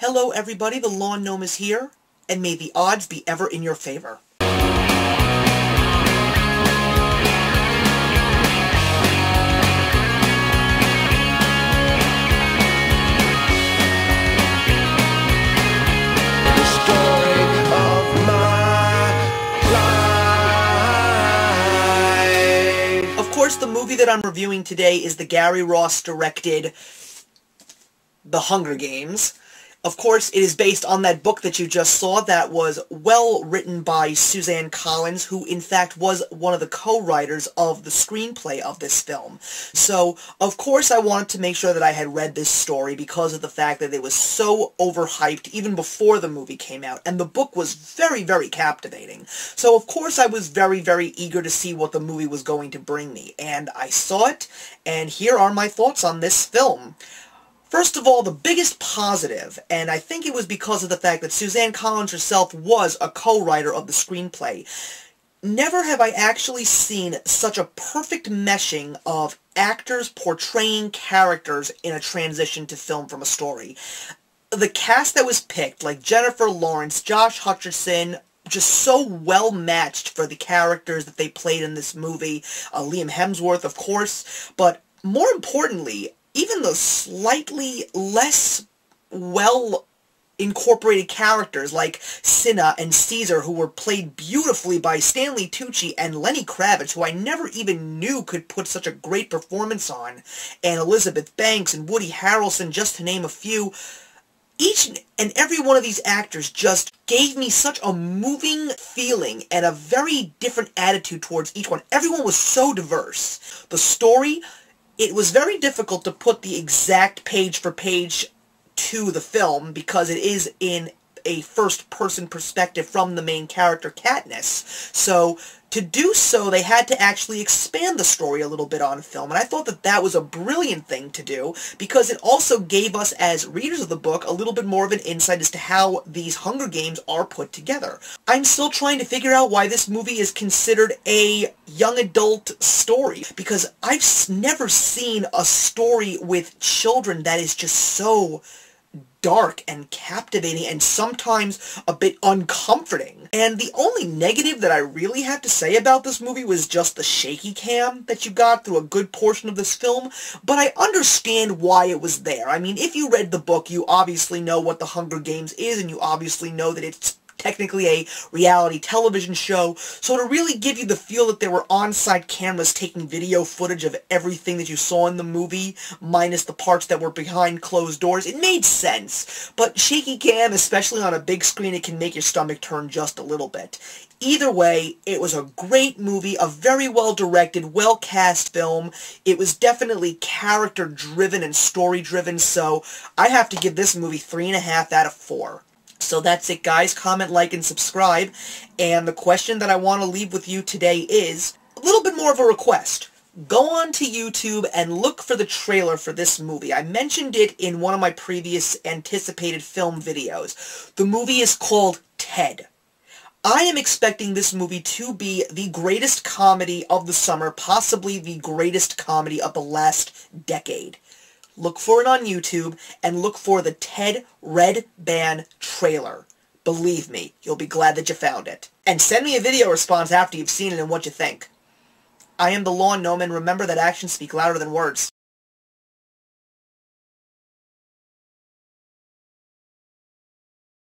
Hello everybody, the Lawn Gnome is here, and may the odds be ever in your favor. Of course, the movie that I'm reviewing today is the Gary Ross-directed The Hunger Games. Of course, it is based on that book that you just saw that was well written by Suzanne Collins, who in fact was one of the co-writers of the screenplay of this film. So, of course, I wanted to make sure that I had read this story because of the fact that it was so overhyped even before the movie came out, and the book was very, very captivating. So, of course, I was very, very eager to see what the movie was going to bring me, and I saw it, and here are my thoughts on this film. First of all, the biggest positive, and I think it was because of the fact that Suzanne Collins herself was a co-writer of the screenplay, never have I actually seen such a perfect meshing of actors portraying characters in a transition to film from a story. The cast that was picked, like Jennifer Lawrence, Josh Hutcherson, just so well matched for the characters that they played in this movie. Liam Hemsworth, of course, but more importantly, even the slightly less well-incorporated characters like Cinna and Caesar, who were played beautifully by Stanley Tucci and Lenny Kravitz, who I never even knew could put such a great performance on, and Elizabeth Banks and Woody Harrelson, just to name a few. Each and every one of these actors just gave me such a moving feeling and a very different attitude towards each one. Everyone was so diverse. The story, it was very difficult to put the exact page for page to the film because it is in a first-person perspective from the main character, Katniss. So, to do so, they had to actually expand the story a little bit on film, and I thought that that was a brilliant thing to do because it also gave us, as readers of the book, a little bit more of an insight as to how these Hunger Games are put together. I'm still trying to figure out why this movie is considered a young adult story, because I've never seen a story with children that is just so dark and captivating and sometimes a bit uncomforting. And the only negative that I really have to say about this movie was just the shaky cam that you got through a good portion of this film, but I understand why it was there. I mean, if you read the book, you obviously know what The Hunger Games is, and you obviously know that it's technically a reality television show, so to really give you the feel that there were on-site cameras taking video footage of everything that you saw in the movie, minus the parts that were behind closed doors, it made sense. But shaky cam, especially on a big screen, it can make your stomach turn just a little bit. Either way, it was a great movie, a very well-directed, well-cast film. It was definitely character-driven and story-driven, so I have to give this movie 3.5 out of 4. So that's it, guys. Comment, like, and subscribe. And the question that I want to leave with you today is a little bit more of a request. Go on to YouTube and look for the trailer for this movie. I mentioned it in one of my previous anticipated film videos. The movie is called Ted. I am expecting this movie to be the greatest comedy of the summer, possibly the greatest comedy of the last decade. Look for it on YouTube, and look for the Ted Red Band trailer. Believe me, you'll be glad that you found it. And send me a video response after you've seen it and what you think. I am the Lawn Gnome, and remember that actions speak louder than words.